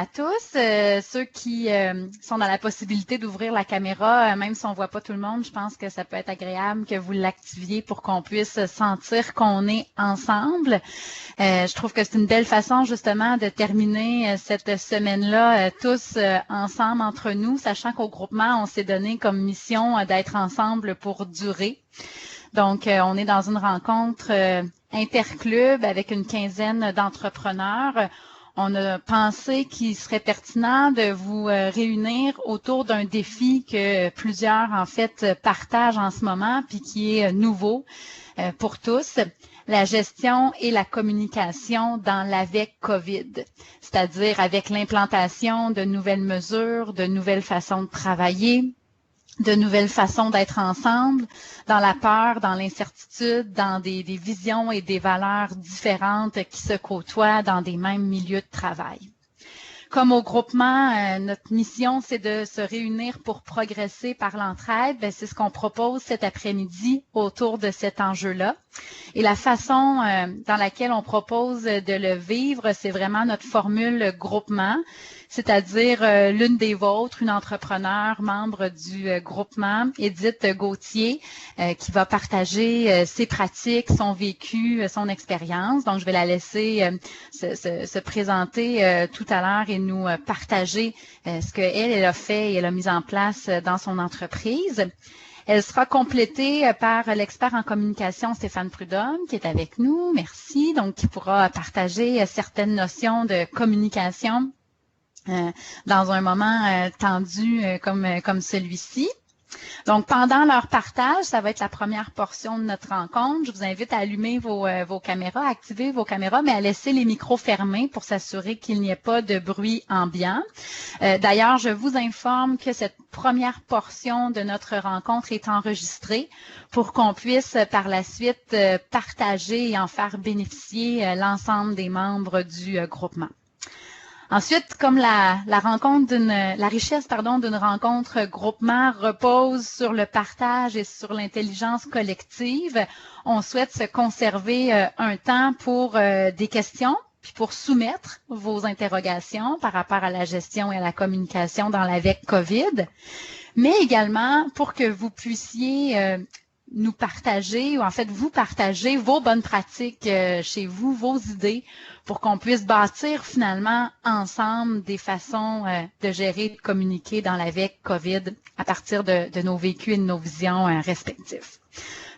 à tous. Ceux qui sont dans la possibilité d'ouvrir la caméra, même si on ne voit pas tout le monde, je pense que ça peut être agréable que vous l'activiez pour qu'on puisse sentir qu'on est ensemble. Je trouve que c'est une belle façon justement de terminer cette semaine-là tous ensemble entre nous, sachant qu'au groupement, on s'est donné comme mission d'être ensemble pour durer. Donc, on est dans une rencontre interclub avec une quinzaine d'entrepreneurs. On a pensé qu'il serait pertinent de vous réunir autour d'un défi que plusieurs, en fait, partagent en ce moment, puis qui est nouveau pour tous, la gestion et la communication dans l'avec COVID, c'est-à-dire avec l'implantation de nouvelles mesures, de nouvelles façons de travailler, de nouvelles façons d'être ensemble, dans la peur, dans l'incertitude, dans des visions et des valeurs différentes qui se côtoient dans des mêmes milieux de travail. Comme au groupement, notre mission, c'est de se réunir pour progresser par l'entraide. C'est ce qu'on propose cet après-midi autour de cet enjeu-là. Et la façon dans laquelle on propose de le vivre, c'est vraiment notre formule groupement, c'est-à-dire l'une des vôtres, une entrepreneur, membre du groupement, Édith Gauthier, qui va partager ses pratiques, son vécu, son expérience. Donc, je vais la laisser se présenter tout à l'heure et nous partager ce qu'elle a fait et elle a mis en place dans son entreprise. Elle sera complétée par l'expert en communication Stéphane Prudhomme qui est avec nous. Merci. Donc, qui pourra partager certaines notions de communication dans un moment tendu comme celui-ci. Donc, pendant leur partage, ça va être la première portion de notre rencontre. Je vous invite à allumer vos caméras, à activer vos caméras, mais à laisser les micros fermés pour s'assurer qu'il n'y ait pas de bruit ambiant. D'ailleurs, je vous informe que cette première portion de notre rencontre est enregistrée pour qu'on puisse par la suite partager et en faire bénéficier l'ensemble des membres du groupement. Ensuite, comme la richesse d'une rencontre groupement repose sur le partage et sur l'intelligence collective, on souhaite se conserver un temps pour des questions, puis pour soumettre vos interrogations par rapport à la gestion et à la communication dans l'avec COVID, mais également pour que vous puissiez nous partager, ou en fait vous partager vos bonnes pratiques chez vous, vos idées, pour qu'on puisse bâtir finalement ensemble des façons de gérer, de communiquer dans l'avec COVID à partir de nos vécus et de nos visions respectives.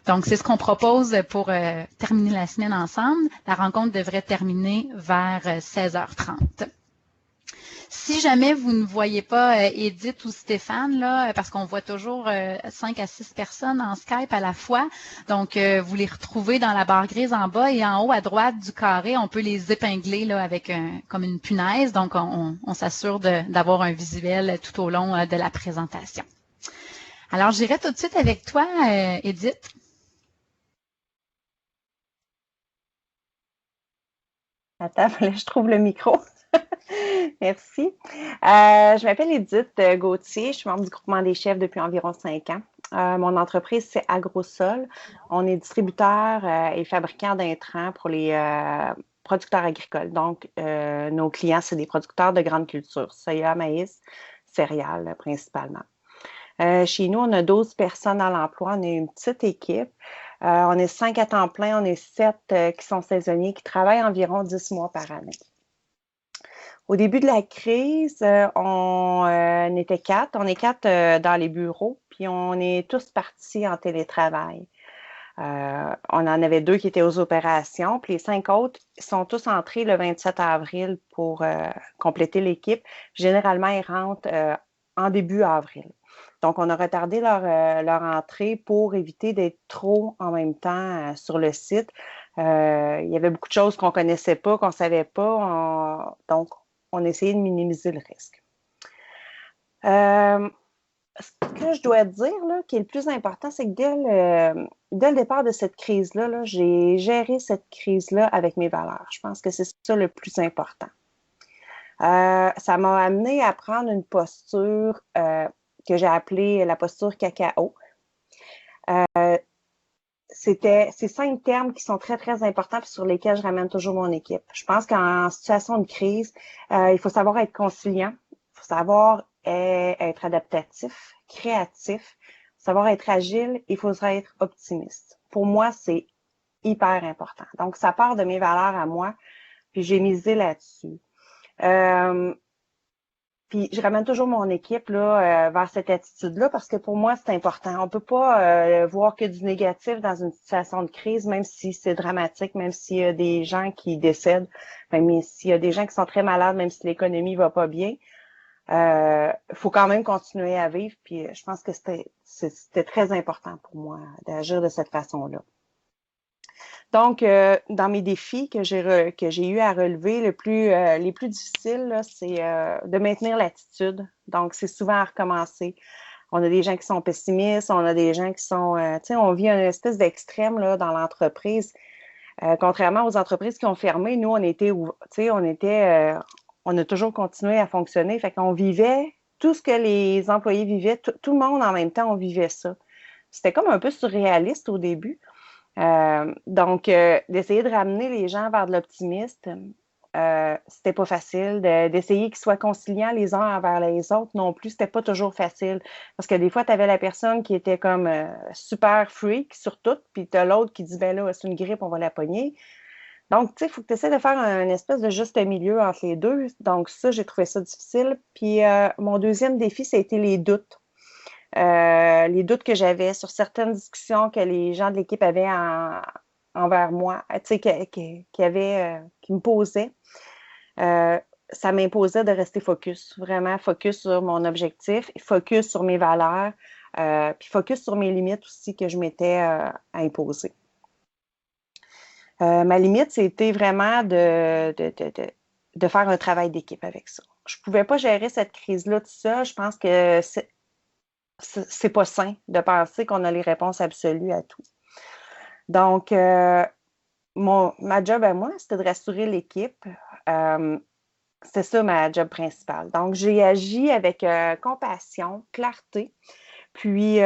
Donc, c'est ce qu'on propose pour terminer la semaine ensemble. La rencontre devrait terminer vers 16h30. Si jamais vous ne voyez pas Édith ou Stéphane, là, parce qu'on voit toujours 5 à 6 personnes en Skype à la fois, donc vous les retrouvez dans la barre grise en bas et en haut à droite du carré, on peut les épingler là, avec comme une punaise, donc on s'assure d'avoir un visuel tout au long de la présentation. Alors, j'irai tout de suite avec toi, Édith. Attends, là, je trouve le micro. Merci. Je m'appelle Édith Gauthier. Je suis membre du groupement des chefs depuis environ 5 ans. Mon entreprise, c'est Agrosol. On est distributeur et fabricant d'intrants pour les producteurs agricoles. Donc, nos clients, c'est des producteurs de grandes cultures, soya, maïs, céréales principalement. Chez nous, on a 12 personnes à l'emploi. On est une petite équipe. On est 5 à temps plein. On est 7 qui sont saisonniers, qui travaillent environ 10 mois par année. Au début de la crise, on était 4. On est 4 dans les bureaux, puis on est tous partis en télétravail. On en avait 2 qui étaient aux opérations, puis les 5 autres sont tous entrés le 27 avril pour compléter l'équipe. Généralement, ils rentrent en début avril. Donc, on a retardé leur entrée pour éviter d'être trop en même temps sur le site. Il y avait beaucoup de choses qu'on ne connaissait pas, qu'on ne savait pas. Donc, on essayait de minimiser le risque. Ce que je dois dire, là, qui est le plus important, c'est que dès le départ de cette crise-là, là, j'ai géré cette crise-là avec mes valeurs. Je pense que c'est ça le plus important. Ça m'a amené à prendre une posture que j'ai appelée la posture cacao. ces 5 termes qui sont très, très importants et sur lesquels je ramène toujours mon équipe. Je pense qu'en situation de crise, il faut savoir être conciliant, il faut savoir être adaptatif, créatif, savoir être agile, il faut être optimiste. Pour moi, c'est hyper important. Donc, ça part de mes valeurs à moi, puis j'ai misé là-dessus. Puis je ramène toujours mon équipe là, vers cette attitude-là parce que pour moi, c'est important. On peut pas voir que du négatif dans une situation de crise, même si c'est dramatique, même s'il y a des gens qui décèdent, même s'il y a des gens qui sont très malades, même si l'économie va pas bien. Faut quand même continuer à vivre. Puis je pense que c'était très important pour moi d'agir de cette façon-là. Donc, dans mes défis que j'ai eu à relever, les plus difficiles, là, c'est de maintenir l'attitude. Donc, c'est souvent à recommencer. On a des gens qui sont pessimistes, on a des gens qui sont, tu sais, on vit une espèce d'extrême là dans l'entreprise. Contrairement aux entreprises qui ont fermé, nous, tu sais, on a toujours continué à fonctionner. Fait qu'on vivait tout ce que les employés vivaient, tout le monde en même temps, on vivait ça. C'était comme un peu surréaliste au début. Donc, d'essayer de ramener les gens vers de l'optimisme, c'était pas facile. D'essayer qu'ils soient conciliants les uns envers les autres non plus, c'était pas toujours facile. Parce que des fois, tu avais la personne qui était comme super freak sur tout, puis tu as l'autre qui dit, ben là, c'est une grippe, on va la pogner. Donc, tu sais, il faut que tu essaies de faire un espèce de juste milieu entre les deux. Donc, ça, j'ai trouvé ça difficile. Puis, mon deuxième défi, ça a été les doutes. Les doutes que j'avais sur certaines discussions que les gens de l'équipe avaient envers moi, tu sais, qui me posaient. Ça m'imposait de rester focus, vraiment focus sur mon objectif, focus sur mes valeurs, puis focus sur mes limites aussi que je m'étais imposées. Ma limite, c'était vraiment de faire un travail d'équipe avec ça. Je ne pouvais pas gérer cette crise-là tout seul. Je pense que c'est pas sain de penser qu'on a les réponses absolues à tout. Donc, ma job à moi, c'était de rassurer l'équipe. C'était ça ma job principale. Donc, j'ai agi avec compassion, clarté, puis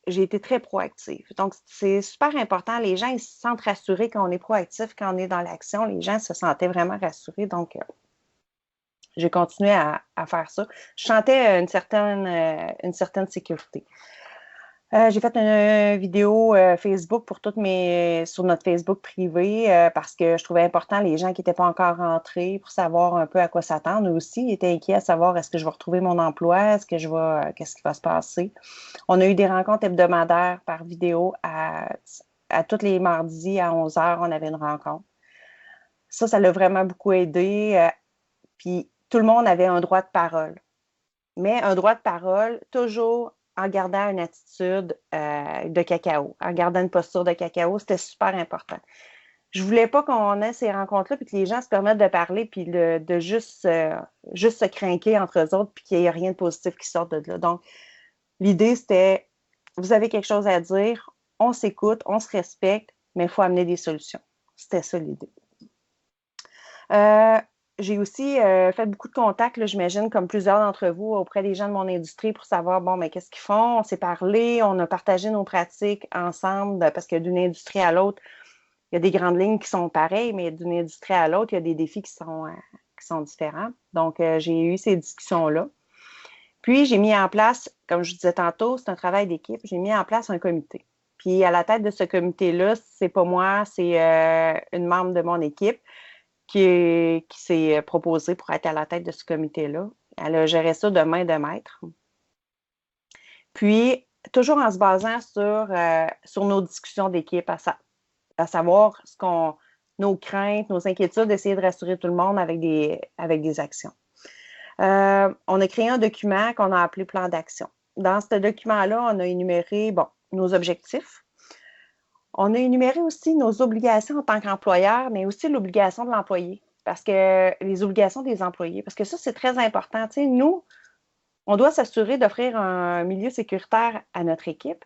j'ai été très proactive. Donc, c'est super important. Les gens, ils se sentent rassurés quand on est proactif, quand on est dans l'action. Les gens se sentaient vraiment rassurés. Donc, j'ai continué à faire ça. Je sentais une certaine sécurité. J'ai fait une vidéo Facebook pour sur notre Facebook privé parce que je trouvais important les gens qui n'étaient pas encore rentrés pour savoir un peu à quoi s'attendre. Eux aussi, ils étaient inquiets à savoir est-ce que je vais retrouver mon emploi, qu'est-ce qui va se passer. On a eu des rencontres hebdomadaires par vidéo à tous les mardis à 11h, on avait une rencontre. Ça l'a vraiment beaucoup aidé. Puis tout le monde avait un droit de parole. Mais un droit de parole, toujours en gardant une attitude de cacao, en gardant une posture de cacao, c'était super important. Je voulais pas qu'on ait ces rencontres-là puis que les gens se permettent de parler puis de juste se crinquer entre eux autres puis qu'il n'y ait rien de positif qui sorte de là. Donc, l'idée, c'était, vous avez quelque chose à dire, on s'écoute, on se respecte, mais il faut amener des solutions. C'était ça l'idée. J'ai aussi fait beaucoup de contacts, là, j'imagine, comme plusieurs d'entre vous, auprès des gens de mon industrie pour savoir, bon, mais qu'est-ce qu'ils font? On s'est parlé, on a partagé nos pratiques ensemble parce que d'une industrie à l'autre, il y a des grandes lignes qui sont pareilles, mais d'une industrie à l'autre, il y a des défis qui sont différents. Donc, j'ai eu ces discussions-là. Puis, j'ai mis en place, comme je disais tantôt, c'est un travail d'équipe, j'ai mis en place un comité. Puis, à la tête de ce comité-là, c'est pas moi, c'est une membre de mon équipe qui s'est proposée pour être à la tête de ce comité-là. Elle a géré ça de main de maître. Puis, toujours en se basant sur nos discussions d'équipe, à savoir nos craintes, nos inquiétudes, d'essayer de rassurer tout le monde avec des actions. On a créé un document qu'on a appelé plan d'action. Dans ce document-là, on a énuméré, nos objectifs. On a énuméré aussi nos obligations en tant qu'employeur, mais aussi l'obligation de l'employé, parce que les obligations des employés, parce que ça, c'est très important. Tu sais, nous, on doit s'assurer d'offrir un milieu sécuritaire à notre équipe,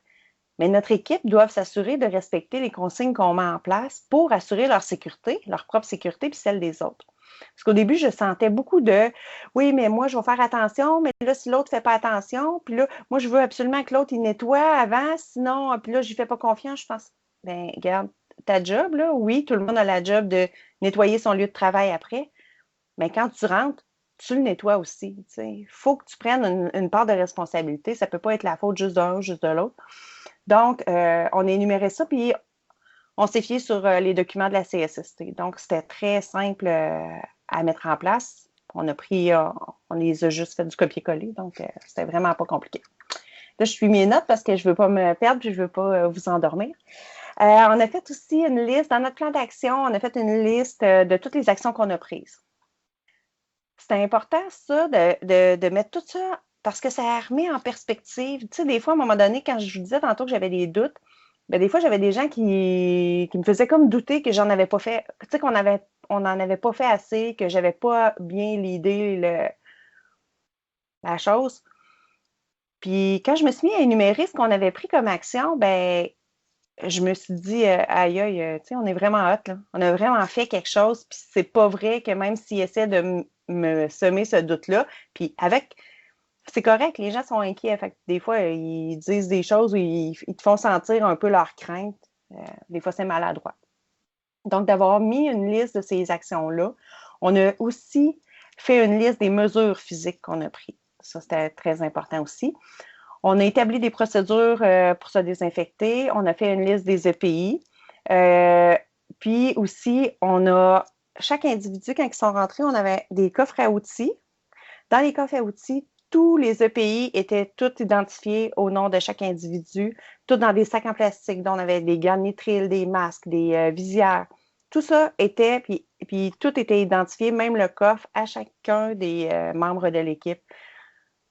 mais notre équipe doit s'assurer de respecter les consignes qu'on met en place pour assurer leur sécurité, leur propre sécurité, puis celle des autres. Parce qu'au début, je sentais beaucoup de « oui, mais moi, je vais faire attention, mais là, si l'autre ne fait pas attention, puis là, moi, je veux absolument que l'autre, il nettoie avant, sinon, puis là, je n'y fais pas confiance, je pense. » ben regarde, ta job, là, oui, tout le monde a la job de nettoyer son lieu de travail après, mais quand tu rentres, tu le nettoies aussi. Il faut que tu prennes une part de responsabilité. Ça ne peut pas être la faute juste d'un, juste de l'autre. Donc, on a énuméré ça, puis on s'est fié sur les documents de la CSST. Donc, c'était très simple à mettre en place. On a pris, on les a juste fait du copier-coller, donc c'était vraiment pas compliqué. Là, je suis mes notes parce que je ne veux pas me perdre, puis je ne veux pas vous endormir. On a fait aussi une liste, dans notre plan d'action, on a fait une liste de toutes les actions qu'on a prises. C'est important, ça, de mettre tout ça, parce que ça remet en perspective. Tu sais, des fois, à un moment donné, quand je vous disais tantôt que j'avais des doutes, bien, des fois, j'avais des gens qui me faisaient comme douter que j'en avais pas fait, tu sais, on n'en avait pas fait assez, que j'avais pas bien l'idée, la chose. Puis quand je me suis mis à énumérer ce qu'on avait pris comme action, ben je me suis dit, aïe, aïe, tu sais, on est vraiment hot, là. On a vraiment fait quelque chose, puis c'est pas vrai que même s'ils essaient de me semer ce doute-là, puis c'est correct, les gens sont inquiets, fait que des fois, ils disent des choses où ils te font sentir un peu leur crainte. Des fois, c'est maladroit. Donc, d'avoir mis une liste de ces actions-là, on a aussi fait une liste des mesures physiques qu'on a prises. Ça, c'était très important aussi. On a établi des procédures pour se désinfecter. On a fait une liste des EPI. Puis aussi, chaque individu, quand ils sont rentrés, on avait des coffres à outils. Dans les coffres à outils, tous les EPI étaient tous identifiés au nom de chaque individu, tous dans des sacs en plastique, dont on avait des gants de nitrile, des masques, des visières. Tout ça était, puis tout était identifié, même le coffre, à chacun des membres de l'équipe.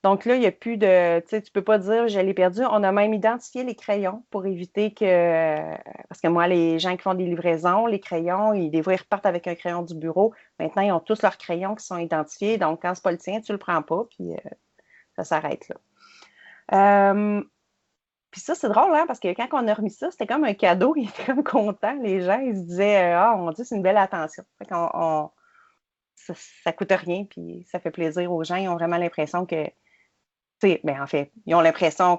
Donc là, il n'y a plus de, tu sais, tu peux pas dire je l'ai perdu. On a même identifié les crayons pour éviter parce que moi, les gens qui font des livraisons, les crayons, des fois, ils repartent avec un crayon du bureau. Maintenant, ils ont tous leurs crayons qui sont identifiés. Donc, quand c'est pas le tien, tu le prends pas, puis ça s'arrête là. Puis ça, c'est drôle, hein, parce que quand on a remis ça, c'était comme un cadeau. Ils étaient comme contents. Les gens, ils se disaient, ah, mon Dieu, c'est une belle attention. Fait qu'on, ça coûte rien, puis ça fait plaisir aux gens. Ils ont vraiment l'impression que ben en fait, ils ont l'impression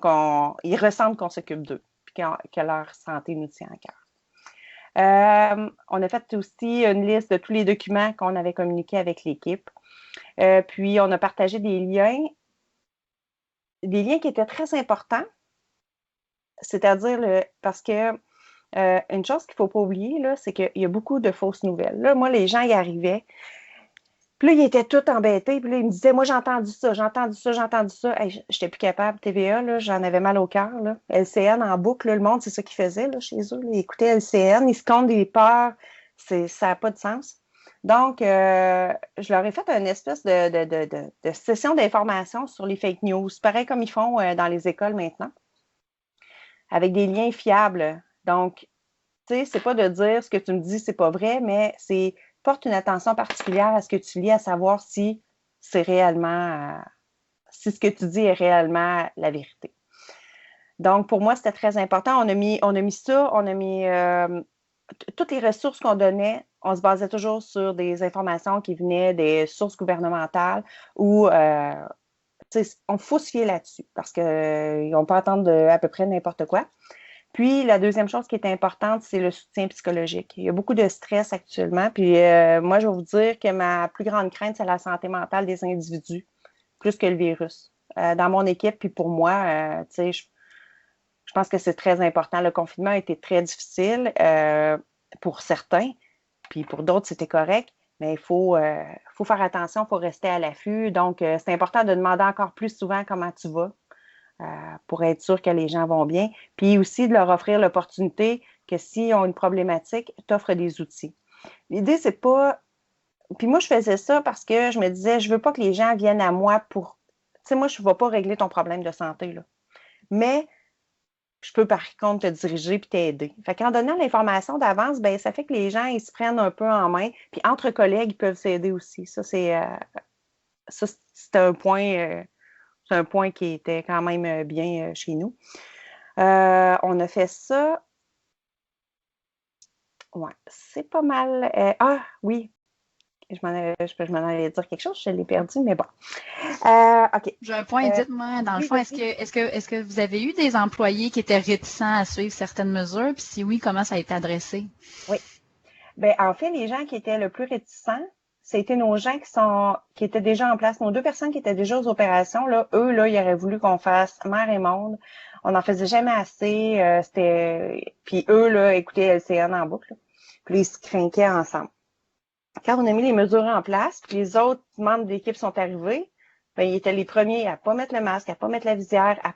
ils ressentent qu'on s'occupe d'eux, puis que leur santé nous tient à cœur. On a fait aussi une liste de tous les documents qu'on avait communiqués avec l'équipe. Puis, on a partagé des liens qui étaient très importants, c'est-à-dire parce que une chose qu'il ne faut pas oublier, là, c'est qu'il y a beaucoup de fausses nouvelles. Là, moi, les gens y arrivaient. Puis là, ils étaient tous embêtés. Puis là, ils me disaient, moi, j'ai entendu ça, j'ai entendu ça, j'ai entendu ça. Hey, j'étais plus capable. TVA, là, j'en avais mal au cœur. Là. LCN en boucle, là, le monde, c'est ça qu'ils faisaient là, chez eux. Là. Ils écoutaient LCN, ils se comptent des peurs. Ça n'a pas de sens. Donc, je leur ai fait une espèce de session d'information sur les fake news, pareil comme ils font dans les écoles maintenant, avec des liens fiables. Donc, tu sais, c'est pas de dire ce que tu me dis, c'est pas vrai, mais c'est porte une attention particulière à ce que tu lis, à savoir si c'est réellement, si ce que tu dis est réellement la vérité. Donc, pour moi, c'était très important. On a mis ça, on a mis toutes les ressources qu'on donnait, on se basait toujours sur des informations qui venaient des sources gouvernementales ou on faut se fier là-dessus parce qu'ils n'ont pas à attendre à peu près n'importe quoi. Puis, la deuxième chose qui est importante, c'est le soutien psychologique. Il y a beaucoup de stress actuellement. Puis, moi, je vais vous dire que ma plus grande crainte, c'est la santé mentale des individus, plus que le virus. Dans mon équipe, puis pour moi, tu sais, je pense que c'est très important. Le confinement a été très difficile pour certains, puis pour d'autres, c'était correct. Mais il faut faire attention, il faut rester à l'affût. Donc, c'est important de demander encore plus souvent comment tu vas. Pour être sûr que les gens vont bien. Puis aussi de leur offrir l'opportunité que s'ils ont une problématique, t'offres des outils. L'idée, c'est pas... Puis moi, je faisais ça parce que je me disais, je veux pas que les gens viennent à moi pour... Tu sais, moi, je ne vais pas régler ton problème de santé, là. Mais je peux par contre te diriger puis t'aider. Fait qu'en donnant l'information d'avance, ben ça fait que les gens, ils se prennent un peu en main. Puis entre collègues, ils peuvent s'aider aussi. Ça, c'est un point... C'est un point qui était quand même bien chez nous. On a fait ça. Ouais, c'est pas mal. Oui. Je m'en allais dire quelque chose, je l'ai perdu, mais bon. OK. J'ai un point, dites-moi, dans le Oui, fond, est-ce que vous avez eu des employés qui étaient réticents à suivre certaines mesures? Puis si oui, comment ça a été adressé? oui. Ben, en fait, les gens qui étaient le plus réticents, c'était nos gens qui étaient déjà en place. Nos deux personnes qui étaient déjà aux opérations, là, eux, là, ils auraient voulu qu'on fasse mer et monde. On n'en faisait jamais assez. Puis eux, là, écoutaient LCN en boucle. Là. Puis ils se craquaient ensemble. Quand on a mis les mesures en place, puis les autres membres de l'équipe sont arrivés, ben, ils étaient les premiers à pas mettre le masque, à pas mettre la visière, à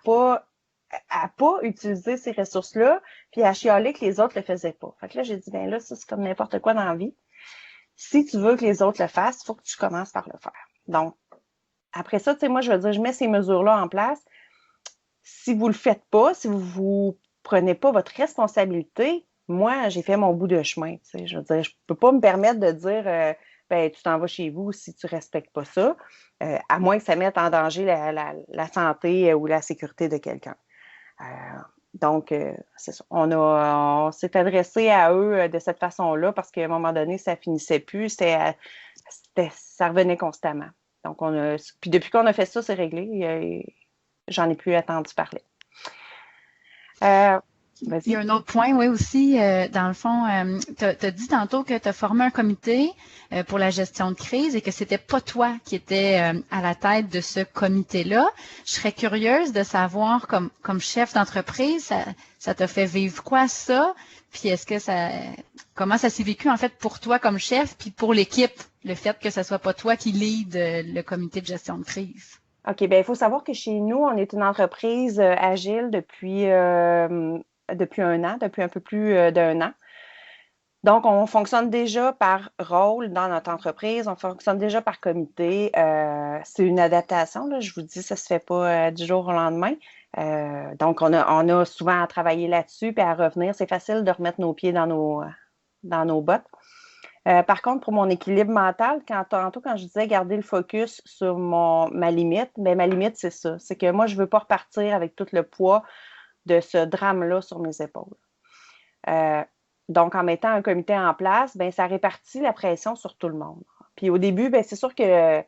pas utiliser ces ressources-là, puis à chialer que les autres le faisaient pas. Fait que là, j'ai dit, ben là, ça, c'est comme n'importe quoi dans la vie. Si tu veux que les autres le fassent, il faut que tu commences par le faire. Donc, après ça, tu sais, moi, je veux dire, je mets ces mesures-là en place. Si vous le faites pas, si vous prenez pas votre responsabilité, moi, j'ai fait mon bout de chemin. Tu sais, je veux dire, je peux pas me permettre de dire, ben, tu t'en vas chez vous si tu respectes pas ça, à moins que ça mette en danger la santé ou la sécurité de quelqu'un. Donc, c'est ça. On s'est adressé à eux de cette façon-là parce qu'à un moment donné, ça finissait plus. Ça revenait constamment. Donc, puis depuis qu'on a fait ça, c'est réglé. J'en ai plus entendu parler. Il y Vas-y. a un autre point, oui, aussi, dans le fond, tu as dit tantôt que tu as formé un comité pour la gestion de crise et que c'était pas toi qui étais à la tête de ce comité-là. Je serais curieuse de savoir, comme chef d'entreprise, ça t'a fait vivre quoi ça? Puis comment ça s'est vécu en fait pour toi comme chef, puis pour l'équipe, le fait que ce soit pas toi qui lead le comité de gestion de crise? OK, bien, il faut savoir que chez nous, on est une entreprise agile depuis un an, depuis un peu plus d'un an. Donc, on fonctionne déjà par rôle dans notre entreprise, on fonctionne déjà par comité. C'est une adaptation, là, je vous dis, ça se fait pas du jour au lendemain. Donc, on a souvent à travailler là-dessus puis à revenir. C'est facile de remettre nos pieds dans nos bottes. Par contre, pour mon équilibre mental, tantôt, quand je disais garder le focus sur ma limite, bien, ma limite, c'est ça. C'est que moi, je ne veux pas repartir avec tout le poids de ce drame-là sur mes épaules. Donc, en mettant un comité en place, bien, ça répartit la pression sur tout le monde. Puis au début, bien, c'est sûr que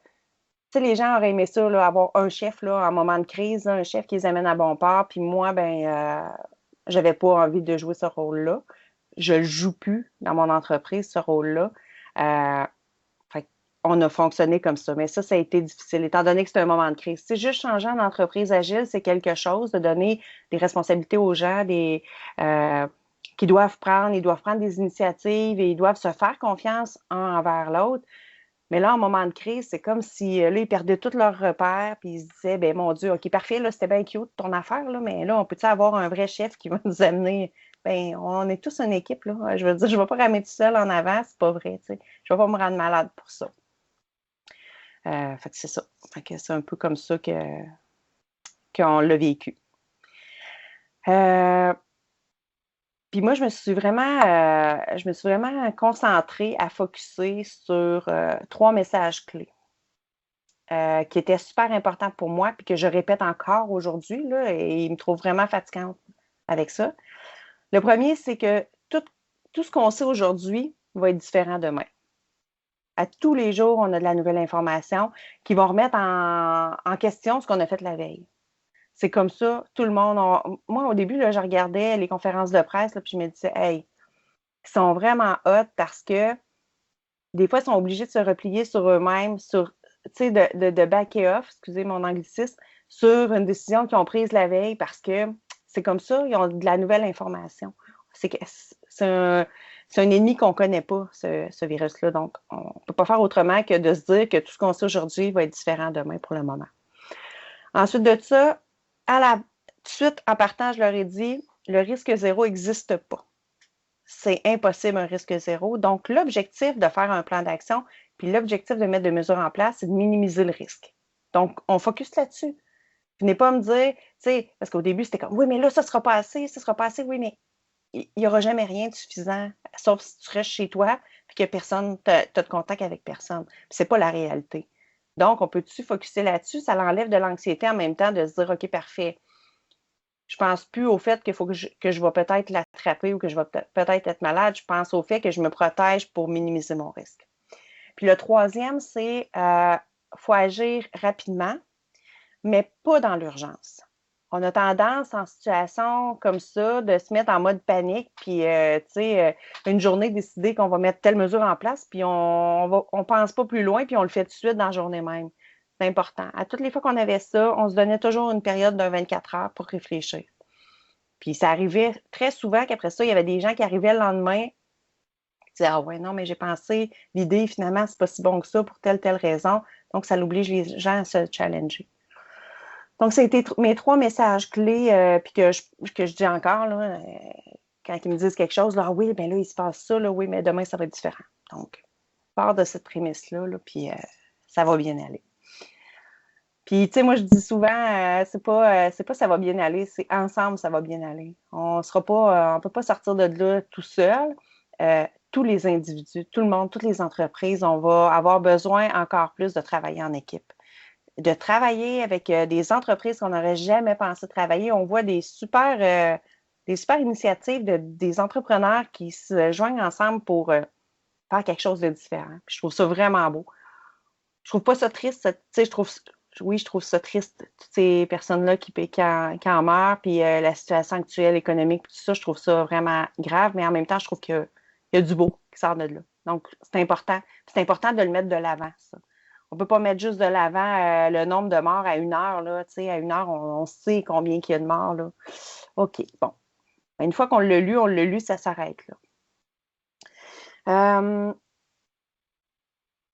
les gens auraient aimé ça, là, avoir un chef là, en moment de crise, là, un chef qui les amène à bon port. Puis moi, j'avais pas envie de jouer ce rôle-là. Je le joue plus dans mon entreprise, ce rôle-là. Fait on a fonctionné comme ça. Mais ça a été difficile, étant donné que c'est un moment de crise. C'est juste changer en entreprise agile, c'est quelque chose de donner des responsabilités aux gens, qui ils doivent prendre des initiatives et ils doivent se faire confiance un envers l'autre. Mais là, en moment de crise, c'est comme si là, ils perdaient tous leurs repères, puis ils se disaient, ben mon Dieu, OK, parfait, là, c'était bien cute ton affaire, là, mais là, on peut-tu avoir un vrai chef qui va nous amener? Ben, on est tous une équipe, là. Je veux dire, je ne vais pas ramener tout seul en avant, c'est pas vrai, tu sais. Je ne vais pas me rendre malade pour ça. Fait que c'est ça. Fait que c'est un peu comme ça qu'on l'a vécu. Puis moi, je me suis vraiment concentrée à focusser sur 3 messages clés qui étaient super importants pour moi, puis que je répète encore aujourd'hui, là, et ils me trouvent vraiment fatigante avec ça. Le premier, c'est que tout ce qu'on sait aujourd'hui va être différent demain. À tous les jours, on a de la nouvelle information qui va remettre en question ce qu'on a fait la veille. C'est comme ça, tout le monde. Moi, au début, là, je regardais les conférences de presse, là, puis je me disais, hey, ils sont vraiment hot parce que des fois, ils sont obligés de se replier sur eux-mêmes, de backer off, excusez mon anglicisme, sur une décision qu'ils ont prise la veille parce que c'est comme ça, ils ont de la nouvelle information. C'est un ennemi qu'on ne connaît pas, ce virus-là. Donc, on ne peut pas faire autrement que de se dire que tout ce qu'on sait aujourd'hui va être différent demain pour le moment. Ensuite de ça, tout de suite, en partant, je leur ai dit, le risque zéro n'existe pas. C'est impossible un risque zéro. Donc, l'objectif de faire un plan d'action, puis l'objectif de mettre des mesures en place, c'est de minimiser le risque. Donc, on focus là-dessus. Venez pas me dire, tu sais, parce qu'au début, c'était comme, oui, mais là, ça sera pas assez, oui, mais il n'y aura jamais rien de suffisant, sauf si tu restes chez toi, puis que personne, tu as de contact avec personne. Puis c'est pas la réalité. Donc, on peut-tu focuser là-dessus? Ça l'enlève de l'anxiété en même temps de se dire, OK, parfait. Je pense plus au fait qu'il faut que je vais peut-être l'attraper ou que je vais peut-être être malade. Je pense au fait que je me protège pour minimiser mon risque. Puis le troisième, c'est faut agir rapidement, mais pas dans l'urgence. On a tendance en situation comme ça de se mettre en mode panique, puis une journée décider qu'on va mettre telle mesure en place, puis on pense pas plus loin, puis on le fait tout de suite dans la journée même. C'est important. À toutes les fois qu'on avait ça, on se donnait toujours une période de 24 heures pour réfléchir. Puis ça arrivait très souvent qu'après ça, il y avait des gens qui arrivaient le lendemain qui disaient « Ah ouais, non, mais j'ai pensé, l'idée, finalement, c'est pas si bon que ça pour telle raison. » Donc, ça l'oblige les gens à se challenger. Donc, ça a été mes 3 messages clés, puis que je dis encore, là, quand ils me disent quelque chose, là, ah oui, bien là, il se passe ça, là, oui, mais demain, ça va être différent. Donc, part de cette prémisse-là, là, puis ça va bien aller. Puis, tu sais, moi, je dis souvent, c'est pas ça va bien aller, c'est ensemble, ça va bien aller. On peut pas sortir de là tout seul. Tous les individus, tout le monde, toutes les entreprises, on va avoir besoin encore plus de travailler en équipe. De travailler avec des entreprises qu'on n'aurait jamais pensé travailler. On voit des super initiatives des entrepreneurs qui se joignent ensemble pour faire quelque chose de différent. Puis je trouve ça vraiment beau. Je trouve pas ça triste. Tu sais, je trouve ça triste, toutes ces personnes-là qui en meurent, puis la situation actuelle économique, tout ça, je trouve ça vraiment grave, mais en même temps, je trouve qu'il y a du beau qui sort de là. Donc, c'est important. C'est important de le mettre de l'avant, ça. On ne peut pas mettre juste de l'avant le nombre de morts à 1 heure. Là, à 1 heure, on sait combien il y a de morts. Là. OK, bon. Une fois qu'on l'a lu, ça s'arrête. Là.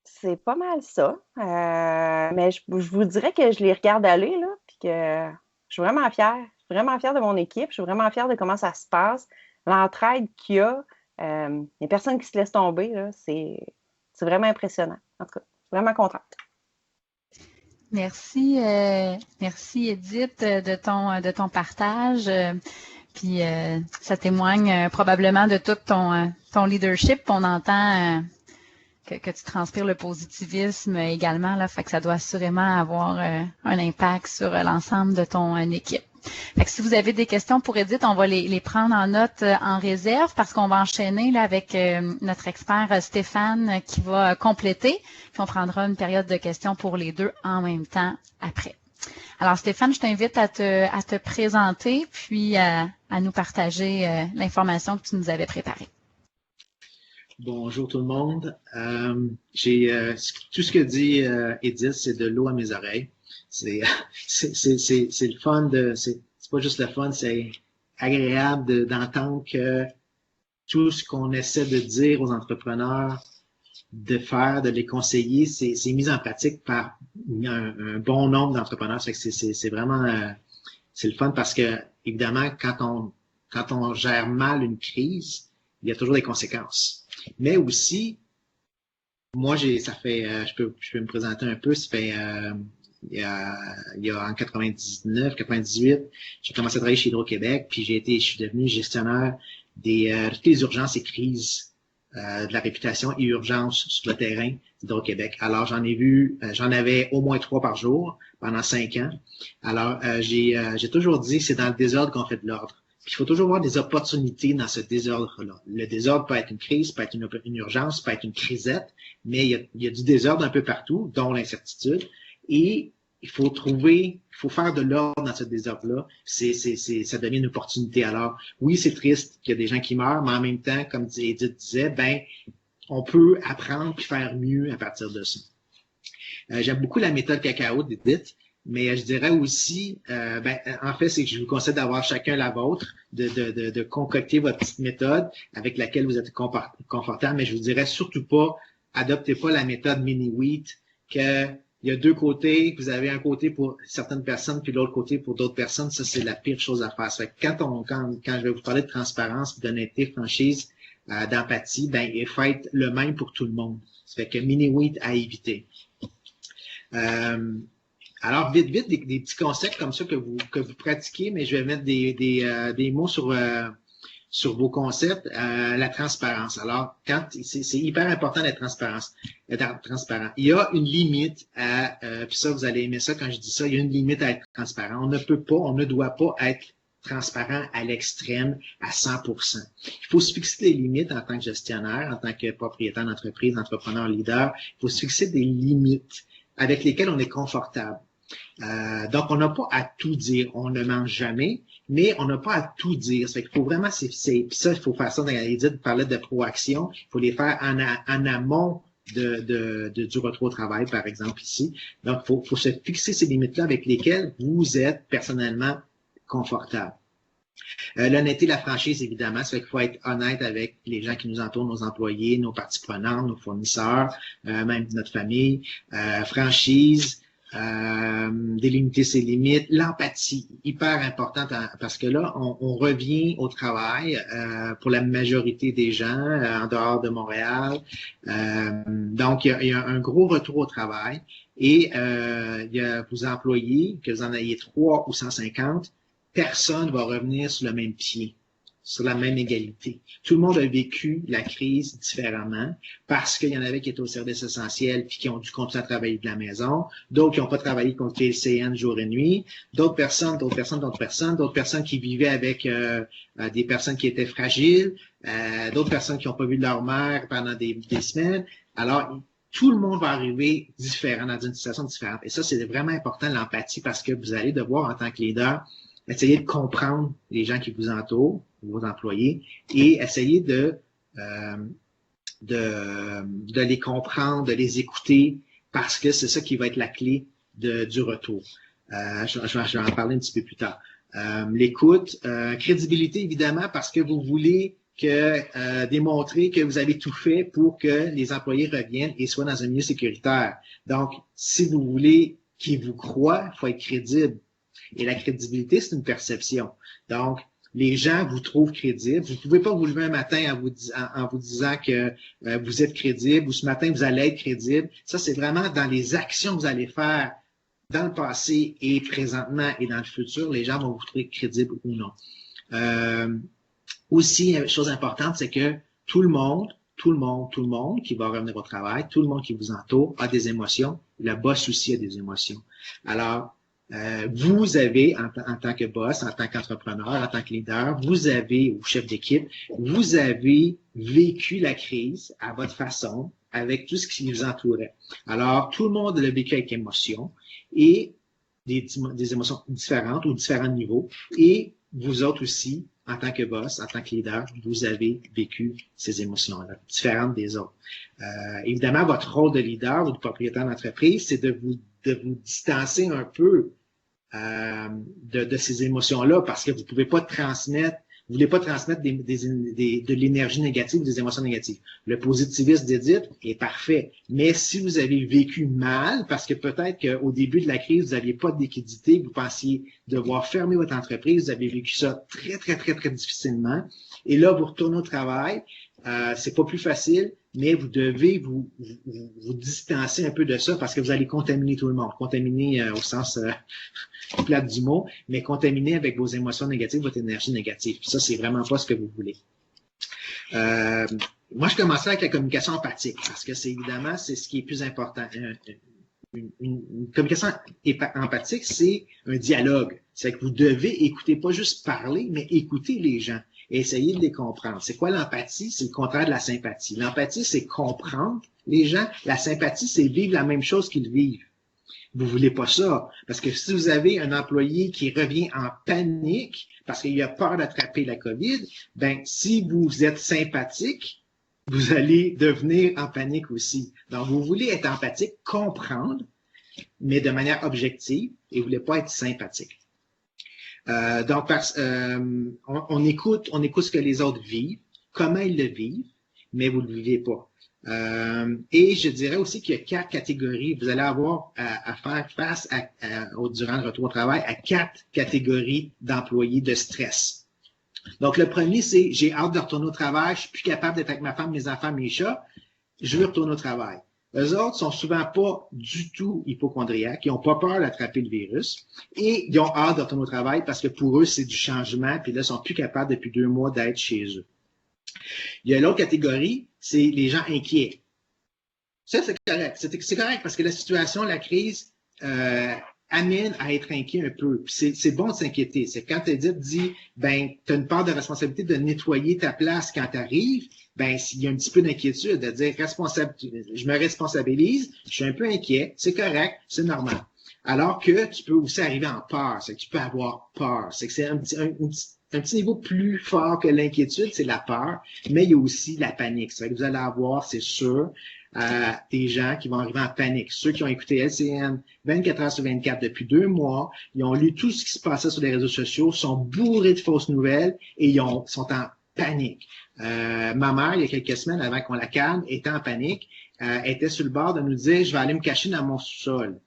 C'est pas mal ça. Mais je vous dirais que je les regarde aller, là, puis que je suis vraiment fière. Je suis vraiment fière de mon équipe. Je suis vraiment fière de comment ça se passe. L'entraide qu'il y a. Il n'y a personne qui se laisse tomber. Là. C'est vraiment impressionnant. En tout cas. Vraiment contente. Merci Edith de ton partage. Puis ça témoigne probablement de tout ton leadership. On entend que tu transpires le positivisme également, là, fait que ça doit assurément avoir un impact sur l'ensemble de ton équipe. Fait que si vous avez des questions pour Edith, on va les prendre en note en réserve parce qu'on va enchaîner là, avec notre expert Stéphane qui va compléter. Puis on prendra une période de questions pour les deux en même temps après. Alors Stéphane, je t'invite à te présenter puis à nous partager l'information que tu nous avais préparée. Bonjour tout le monde. Tout ce que dit Edith, c'est de l'eau à mes oreilles. C'est le fun c'est pas juste le fun, c'est agréable d'entendre que tout ce qu'on essaie de dire aux entrepreneurs, de faire, de les conseiller, c'est mis en pratique par un bon nombre d'entrepreneurs. C'est vraiment c'est le fun parce que évidemment quand on gère mal une crise, il y a toujours des conséquences. Mais aussi, moi je peux me présenter un peu, ça fait il y a en 99, 98, j'ai commencé à travailler chez Hydro-Québec, puis je suis devenu gestionnaire de toutes les urgences et crises de la réputation et urgences sur le terrain d'Hydro-Québec. Alors j'en avais au moins 3 par jour pendant 5 ans. Alors j'ai toujours dit c'est dans le désordre qu'on fait de l'ordre. Puis il faut toujours voir des opportunités dans ce désordre-là. Le désordre peut être une crise, peut être une urgence, peut être une crisette, mais il y a du désordre un peu partout, dont l'incertitude. Et il faut faire de l'ordre dans ce désordre-là. Ça devient une opportunité. Alors, oui, c'est triste qu'il y a des gens qui meurent, mais en même temps, comme Edith disait, on peut apprendre puis faire mieux à partir de ça. J'aime beaucoup la méthode cacao d'Edith, mais je dirais aussi, en fait, c'est que je vous conseille d'avoir chacun la vôtre, de concocter votre petite méthode avec laquelle vous êtes confortable, mais je vous dirais surtout pas, adoptez pas la méthode mini-wheat que il y a 2 côtés, vous avez un côté pour certaines personnes, puis l'autre côté pour d'autres personnes. Ça, c'est la pire chose à faire. Ça fait que quand je vais vous parler de transparence, d'honnêteté, franchise, d'empathie, il faut être le même pour tout le monde. Ça fait que mini-wheat à éviter. Alors, vite, des petits concepts comme ça que vous pratiquez, mais je vais mettre des mots sur vos concepts, la transparence. Alors, c'est hyper important d'être transparent. Il y a une limite puis ça, vous allez aimer ça quand je dis ça, il y a une limite à être transparent. On ne doit pas être transparent à l'extrême à 100%. Il faut se fixer des limites en tant que gestionnaire, en tant que propriétaire d'entreprise, entrepreneur, leader. Il faut se fixer des limites avec lesquelles on est confortable. Donc, on n'a pas à tout dire. On ne mange jamais, mais on n'a pas à tout dire. Ça fait qu'il faut vraiment, puis ça, il faut faire ça dans Edith parlait de proaction. Il faut les faire en amont du retour au travail, par exemple, ici. Donc, faut se fixer ces limites-là avec lesquelles vous êtes personnellement confortable. L'honnêteté, la franchise, évidemment, ça fait qu'il faut être honnête avec les gens qui nous entourent, nos employés, nos parties prenantes, nos fournisseurs, même notre famille. Franchise, délimiter ses limites, l'empathie, hyper importante parce que là, on revient au travail pour la majorité des gens en dehors de Montréal. Donc, il y a un gros retour au travail et il y a vos employés, que vous en ayez 3 ou 150, personne ne va revenir sur le même pied, sur la même égalité. Tout le monde a vécu la crise différemment parce qu'il y en avait qui étaient au service essentiel puis qui ont dû continuer à travailler de la maison, d'autres qui n'ont pas travaillé contre les CN jour et nuit, d'autres personnes qui vivaient avec des personnes qui étaient fragiles, d'autres personnes qui n'ont pas vu leur mère pendant des semaines. Alors, tout le monde va arriver différent, dans une situation différente. Et ça, c'est vraiment important, l'empathie, parce que vous allez devoir, en tant que leader, essayer de comprendre les gens qui vous entourent, vos employés, et essayer de les comprendre, de les écouter, parce que c'est ça qui va être la clé du retour. Je vais en parler un petit peu plus tard. L'écoute, crédibilité, évidemment, parce que vous voulez démontrer que vous avez tout fait pour que les employés reviennent et soient dans un milieu sécuritaire. Donc, si vous voulez qu'ils vous croient, il faut être crédible. Et la crédibilité, c'est une perception. Donc, les gens vous trouvent crédible. Vous ne pouvez pas vous lever un matin en vous disant que vous êtes crédible ou ce matin, vous allez être crédible. Ça, c'est vraiment dans les actions que vous allez faire dans le passé et présentement et dans le futur, les gens vont vous trouver crédible ou non. Aussi, une chose importante, c'est que tout le monde qui va revenir au travail, tout le monde qui vous entoure a des émotions. Le boss aussi a des émotions. Alors, vous avez, en tant que boss, en tant qu'entrepreneur, en tant que leader, vous avez, ou chef d'équipe, vous avez vécu la crise à votre façon, avec tout ce qui vous entourait. Alors, tout le monde l'a vécu avec émotion et des émotions différentes ou différents niveaux. Et vous autres aussi, en tant que boss, en tant que leader, vous avez vécu ces émotions-là, différentes des autres. Évidemment, votre rôle de leader ou de propriétaire d'entreprise, c'est de vous distancer un peu de ces émotions-là parce que vous voulez pas transmettre de l'énergie négative ou des émotions négatives. Le positivisme d'Edith est parfait, mais si vous avez vécu mal, parce que peut-être qu'au début de la crise, vous n'aviez pas de liquidité, vous pensiez devoir fermer votre entreprise, vous avez vécu ça très, très, très, très difficilement, et là, vous retournez au travail, c'est pas plus facile, mais vous devez vous distancer un peu de ça parce que vous allez contaminer tout le monde. Contaminer au sens plate du mot, mais contaminer avec vos émotions négatives, votre énergie négative. Puis ça, c'est vraiment pas ce que vous voulez. Moi, je commencerai avec la communication empathique parce que c'est ce qui est plus important. Une communication empathique, c'est un dialogue. C'est que vous devez écouter, pas juste parler, mais écouter les gens et essayer de les comprendre. C'est quoi l'empathie? C'est le contraire de la sympathie. L'empathie, c'est comprendre les gens. La sympathie, c'est vivre la même chose qu'ils vivent. Vous voulez pas ça. Parce que si vous avez un employé qui revient en panique parce qu'il a peur d'attraper la COVID, ben, si vous êtes sympathique, vous allez devenir en panique aussi. Donc, vous voulez être empathique, comprendre, mais de manière objective, et vous voulez pas être sympathique. Donc, on écoute ce que les autres vivent, comment ils le vivent, mais vous ne le vivez pas. Et je dirais aussi qu'il y a 4 catégories. Vous allez avoir à faire face durant le retour au travail à 4 catégories d'employés de stress. Donc, le premier, c'est j'ai hâte de retourner au travail, je suis plus capable d'être avec ma femme, mes enfants, mes chats, je veux retourner au travail. Eux autres sont souvent pas du tout hypocondriaques, ils n'ont pas peur d'attraper le virus et ils ont hâte de retourner au travail parce que pour eux, c'est du changement, puis là, ils sont plus capables depuis 2 mois d'être chez eux. Il y a l'autre catégorie, c'est les gens inquiets. Ça, c'est correct. C'est correct parce que la situation, la crise, amène à être inquiet un peu. Puis c'est bon de s'inquiéter. C'est quand Edith dit, ben, tu as une part de responsabilité de nettoyer ta place quand tu arrives, ben, il y a un petit peu d'inquiétude, de dire, je me responsabilise, je suis un peu inquiet, c'est correct, c'est normal. Alors que tu peux aussi arriver en peur, c'est que tu peux avoir peur. C'est que c'est un petit niveau plus fort que l'inquiétude, c'est la peur, mais il y a aussi la panique. C'est vrai que vous allez avoir, c'est sûr, des gens qui vont arriver en panique. Ceux qui ont écouté LCN 24 heures sur 24 depuis 2 mois, ils ont lu tout ce qui se passait sur les réseaux sociaux, sont bourrés de fausses nouvelles et sont en panique. Ma mère, il y a quelques semaines, avant qu'on la calme, était en panique, était sur le bord de nous dire « Je vais aller me cacher dans mon sous-sol ».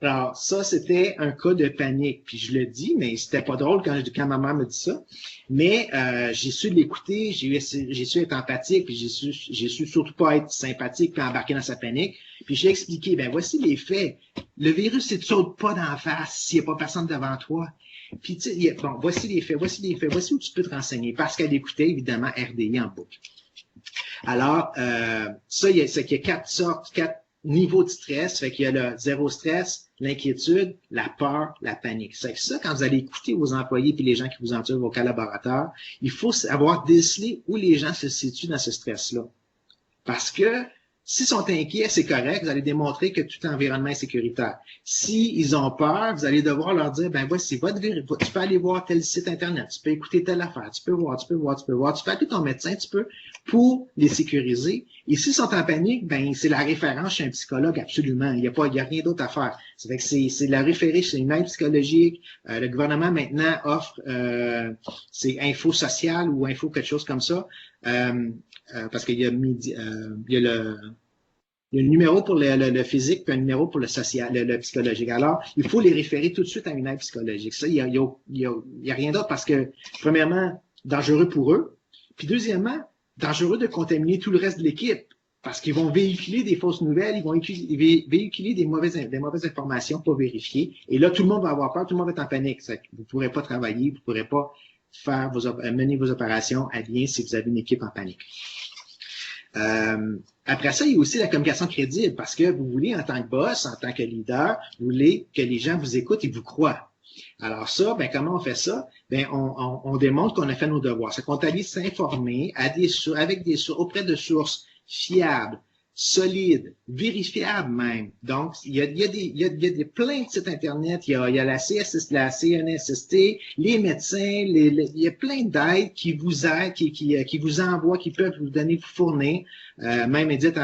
Alors, ça, c'était un cas de panique. Puis je le dis, mais c'était pas drôle quand ma mère me dit ça. Mais j'ai su l'écouter, j'ai su être empathique, puis j'ai su surtout pas être sympathique puis embarquer dans sa panique. Puis j'ai expliqué, ben voici les faits. Le virus, il te saute pas d'en face s'il n'y a pas personne devant toi. Puis tu sais, bon, voici les faits, voici où tu peux te renseigner. Parce qu'elle écoutait, évidemment, RDI en boucle. Alors, ça, c'est qu'il y a quatre niveaux de stress. Fait qu'il y a le zéro stress, l'inquiétude, la peur, la panique. C'est que ça, quand vous allez écouter vos employés puis les gens qui vous entourent, vos collaborateurs, il faut avoir décelé où les gens se situent dans ce stress-là. Parce que s'ils sont inquiets, c'est correct, vous allez démontrer que tout environnement est sécuritaire. S'ils ont peur, vous allez devoir leur dire, ben voici votre vérité, tu peux aller voir tel site Internet, tu peux écouter telle affaire, tu peux voir, tu peux appeler ton médecin, tu peux, pour les sécuriser. Et s'ils sont en panique, ben c'est la référence chez un psychologue, absolument. Il y a rien d'autre à faire. C'est que c'est la référer chez une aide psychologique. Le gouvernement maintenant offre c'est info sociale ou info quelque chose comme ça. Parce qu'il y a le numéro pour le physique puis un numéro pour le social, le psychologique. Alors, il faut les référer tout de suite à une aide psychologique. Ça, il y a rien d'autre parce que, premièrement, dangereux pour eux. Puis deuxièmement, dangereux de contaminer tout le reste de l'équipe parce qu'ils vont véhiculer des fausses nouvelles, ils vont véhiculer des mauvaises informations pas vérifiées. Et là, tout le monde va avoir peur, tout le monde va être en panique. Vous ne pourrez pas travailler, vous ne pourrez pas mener vos opérations à bien si vous avez une équipe en panique. Après ça, il y a aussi la communication crédible parce que vous voulez, en tant que boss, en tant que leader, vous voulez que les gens vous écoutent et vous croient. Alors ça, ben comment on fait ça? Ben on démontre qu'on a fait nos devoirs. C'est qu'on est allé s'informer auprès de sources fiables, solides, vérifiables même. Donc, il y a plein de sites Internet, il y a la CNSST, les médecins, il y a plein d'aides qui vous aident, qui vous envoient, qui peuvent vous donner, vous fournir. Même Edith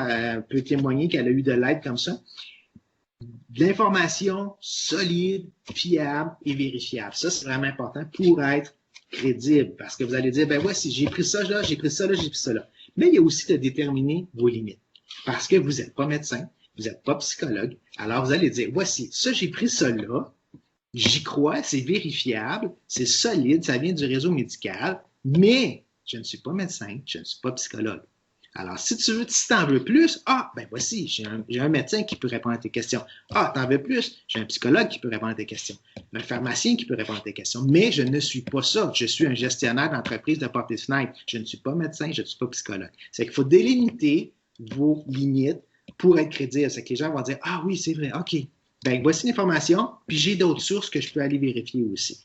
peut témoigner qu'elle a eu de l'aide comme ça. De l'information solide, fiable et vérifiable. Ça, c'est vraiment important pour être crédible. Parce que vous allez dire, ben voici, j'ai pris ça là, j'ai pris ça là, j'ai pris ça là. Mais il y a aussi de déterminer vos limites. Parce que vous n'êtes pas médecin, vous n'êtes pas psychologue. Alors, vous allez dire, voici, ça, j'ai pris ça là, j'y crois, c'est vérifiable, c'est solide, ça vient du réseau médical, mais je ne suis pas médecin, je ne suis pas psychologue. Alors, si t'en veux plus, ben voici, j'ai un médecin qui peut répondre à tes questions. T'en veux plus, j'ai un psychologue qui peut répondre à tes questions. Un pharmacien qui peut répondre à tes questions. Mais je ne suis pas ça. Je suis un gestionnaire d'entreprise de porte et fenêtre. Je ne suis pas médecin, je ne suis pas psychologue. C'est qu'il faut délimiter vos limites pour être crédible. C'est que les gens vont dire, oui, c'est vrai, OK. Ben, voici l'information, puis j'ai d'autres sources que je peux aller vérifier aussi.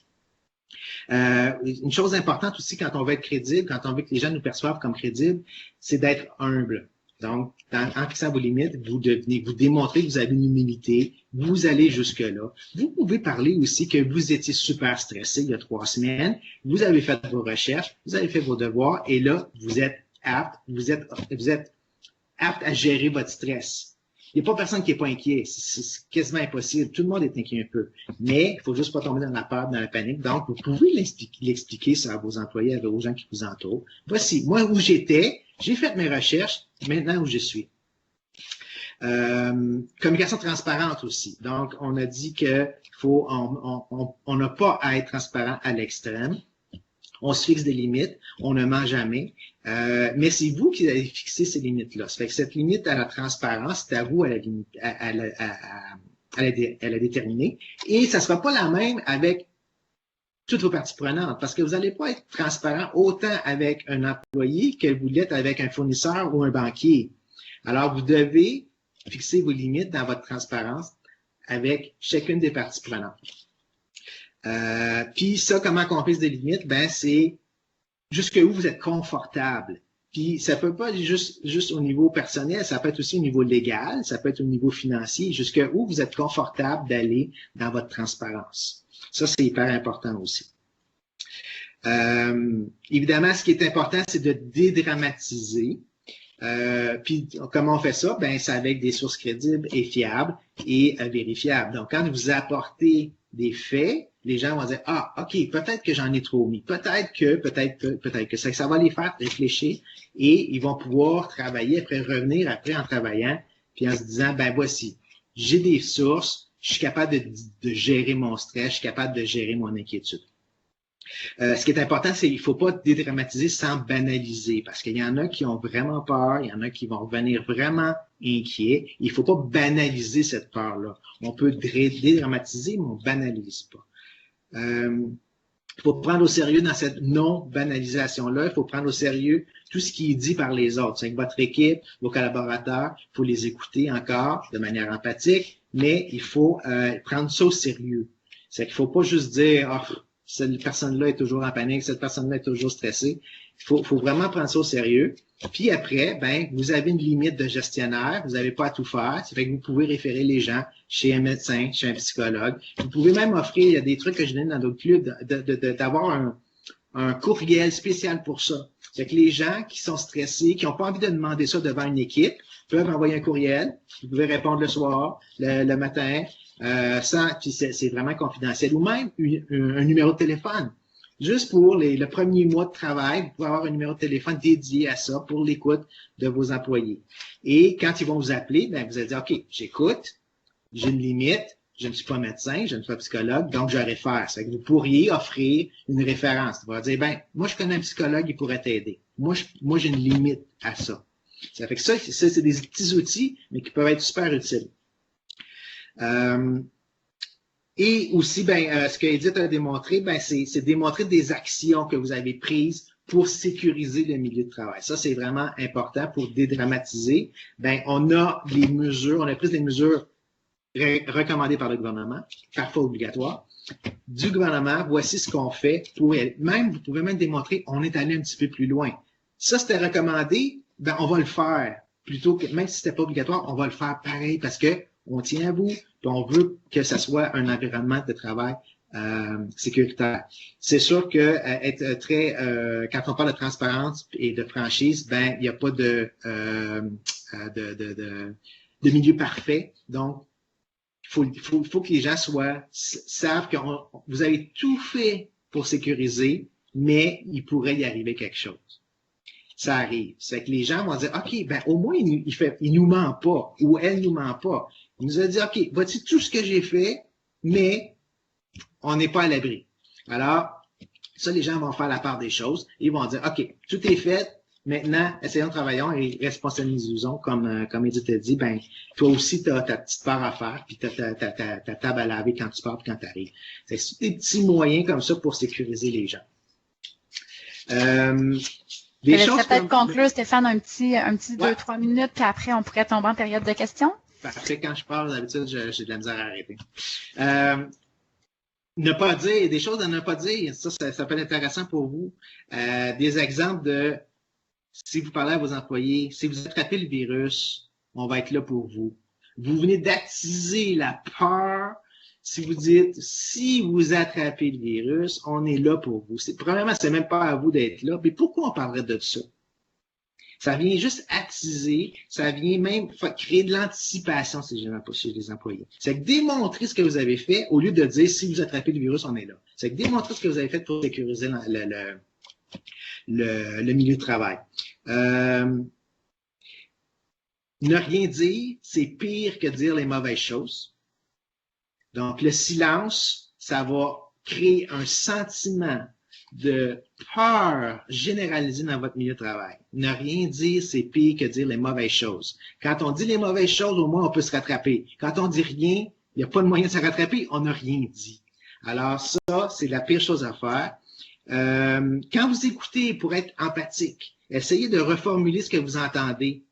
Une chose importante aussi quand on veut être crédible, quand on veut que les gens nous perçoivent comme crédibles, c'est d'être humble. Donc, en fixant vos limites, vous démontrez que vous avez une humilité, vous allez jusque-là. Vous pouvez parler aussi que vous étiez super stressé il y a 3 semaines, vous avez fait vos recherches, vous avez fait vos devoirs, et là, vous êtes apte à gérer votre stress. Il n'y a pas personne qui n'est pas inquiet. C'est quasiment impossible. Tout le monde est inquiet un peu. Mais il faut juste pas tomber dans la peur, dans la panique. Donc, vous pouvez l'expliquer ça à vos employés, aux gens qui vous entourent. Voici, moi où j'étais, j'ai fait mes recherches, maintenant où je suis. Communication transparente aussi. Donc, on a dit que on n'a pas à être transparent à l'extrême. On se fixe des limites, on ne ment jamais, mais c'est vous qui allez fixer ces limites-là. Ça fait que cette limite à la transparence, c'est à vous à la déterminer. Et ça ne sera pas la même avec toutes vos parties prenantes, parce que vous n'allez pas être transparent autant avec un employé que vous l'êtes avec un fournisseur ou un banquier. Alors, vous devez fixer vos limites dans votre transparence avec chacune des parties prenantes. Puis ça, comment qu'on fixe des limites? Ben, c'est jusqu'où vous êtes confortable. Puis ça peut pas être juste au niveau personnel, ça peut être aussi au niveau légal, ça peut être au niveau financier, jusqu'où vous êtes confortable d'aller dans votre transparence. Ça, c'est hyper important aussi. Évidemment, ce qui est important, c'est de dédramatiser. Puis comment on fait ça? Ben, c'est avec des sources crédibles et fiables et vérifiables. Donc, quand vous apportez des faits, les gens vont dire, ah, OK, peut-être que j'en ai trop mis. Peut-être que ça va les faire réfléchir et ils vont pouvoir travailler après, revenir après en travaillant puis en se disant, ben, voici, j'ai des sources, je suis capable de gérer mon stress, je suis capable de gérer mon inquiétude. Ce qui est important, c'est qu'il ne faut pas dédramatiser sans banaliser, parce qu'il y en a qui ont vraiment peur, il y en a qui vont revenir vraiment inquiets. Il ne faut pas banaliser cette peur-là. On peut dédramatiser, mais on ne banalise pas. Il faut prendre au sérieux dans cette non-banalisation-là, il faut prendre au sérieux tout ce qui est dit par les autres. C'est que votre équipe, vos collaborateurs, il faut les écouter encore de manière empathique, mais il faut prendre ça au sérieux. C'est qu'il ne faut pas juste dire « oh, cette personne-là est toujours en panique, cette personne-là est toujours stressée ». Il faut vraiment prendre ça au sérieux. Puis après, ben, vous avez une limite de gestionnaire, vous n'avez pas à tout faire. Ça fait que vous pouvez référer les gens chez un médecin, chez un psychologue. Vous pouvez même offrir, il y a des trucs que je donne dans d'autres clubs, d'avoir un courriel spécial pour ça. C'est que les gens qui sont stressés, qui n'ont pas envie de demander ça devant une équipe, peuvent envoyer un courriel. Vous pouvez répondre le soir, le matin, puis c'est vraiment confidentiel. Ou même un numéro de téléphone. Juste pour le premier mois de travail, vous pouvez avoir un numéro de téléphone dédié à ça pour l'écoute de vos employés. Et quand ils vont vous appeler, ben, vous allez dire, OK, j'écoute, j'ai une limite, je ne suis pas médecin, je ne suis pas psychologue, donc je réfère. C'est que vous pourriez offrir une référence. Vous allez dire, ben, moi, je connais un psychologue, il pourrait t'aider. Moi, j'ai une limite à ça. Ça fait que ça, c'est des petits outils, mais qui peuvent être super utiles. Et aussi, ben, ce que Edith a démontré, ben, c'est démontrer des actions que vous avez prises pour sécuriser le milieu de travail. Ça, c'est vraiment important pour dédramatiser. Ben, on a pris des mesures recommandées par le gouvernement, parfois obligatoires. Du gouvernement, voici ce qu'on fait pour vous pouvez même démontrer, on est allé un petit peu plus loin. Ça, c'était recommandé, ben, on va le faire. Plutôt que, même si c'était pas obligatoire, on va le faire pareil parce que on tient à vous, puis on veut que ça soit un environnement de travail sécuritaire. C'est sûr que être très quand on parle de transparence et de franchise, ben il n'y a pas de milieu parfait. Donc, il faut que les gens savent que vous avez tout fait pour sécuriser, mais il pourrait y arriver quelque chose. Ça arrive. C'est que les gens vont dire, OK, ben au moins il nous ment pas ou elle nous ment pas. Il nous a dit, OK, voici tout ce que j'ai fait, mais on n'est pas à l'abri. Alors, ça, les gens vont faire la part des choses. Ils vont dire, OK, tout est fait. Maintenant, essayons, travaillons et responsabilisons, comme Edith a dit, ben, toi aussi, tu as ta petite part à faire, puis tu as ta table à laver quand tu pars et quand tu arrives. C'est des petits moyens comme ça pour sécuriser les gens. Je laisserais peut-être conclure, Stéphane, un petit 2-3 minutes, puis après, on pourrait tomber en période de questions. Après, quand je parle, d'habitude, j'ai de la misère à arrêter. Ne pas dire, des choses à ne pas dire, ça peut être intéressant pour vous. Des exemples de, si vous parlez à vos employés, si vous attrapez le virus, on va être là pour vous. Vous venez d'attiser la peur. Si vous dites, si vous attrapez le virus, on est là pour vous. Premièrement, c'est même pas à vous d'être là. Mais pourquoi on parlerait de ça? Ça vient juste attiser, ça vient même créer de l'anticipation chez les employés. C'est que démontrer ce que vous avez fait au lieu de dire, si vous attrapez le virus, on est là. C'est que démontrer ce que vous avez fait pour sécuriser le milieu de travail. Ne rien dire, c'est pire que dire les mauvaises choses. Donc, le silence, ça va créer un sentiment de peur généralisée dans votre milieu de travail. Ne rien dire, c'est pire que dire les mauvaises choses. Quand on dit les mauvaises choses, au moins, on peut se rattraper. Quand on dit rien, il n'y a pas de moyen de se rattraper, on n'a rien dit. Alors ça, c'est la pire chose à faire. Quand vous écoutez pour être empathique, essayez de reformuler ce que vous entendez.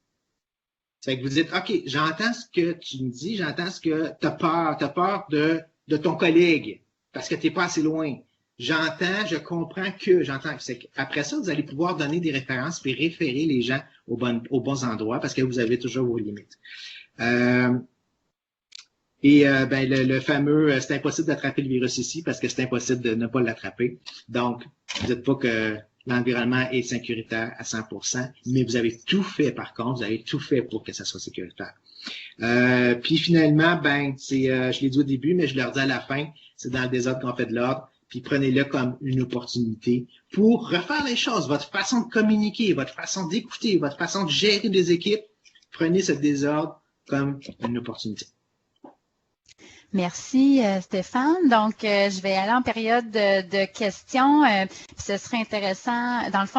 Ça fait que vous dites, OK, j'entends ce que tu me dis, j'entends ce que tu as peur de ton collègue parce que tu n'es pas assez loin. J'entends, je comprends que, j'entends. Après ça, vous allez pouvoir donner des références et référer les gens aux bons endroits parce que vous avez toujours vos limites. Ben, le fameux, c'est impossible d'attraper le virus ici parce que c'est impossible de ne pas l'attraper. Donc, vous dites pas que l'environnement est sécuritaire à 100%, mais vous avez tout fait par contre, vous avez tout fait pour que ça soit sécuritaire. Puis finalement, ben, je l'ai dit au début, mais je leur dis à la fin, c'est dans le désordre qu'on fait de l'ordre, puis prenez-le comme une opportunité pour refaire les choses, votre façon de communiquer, votre façon d'écouter, votre façon de gérer des équipes, prenez ce désordre comme une opportunité. Merci Stéphane. Donc, je vais aller en période de questions. Ce serait intéressant, dans le fond,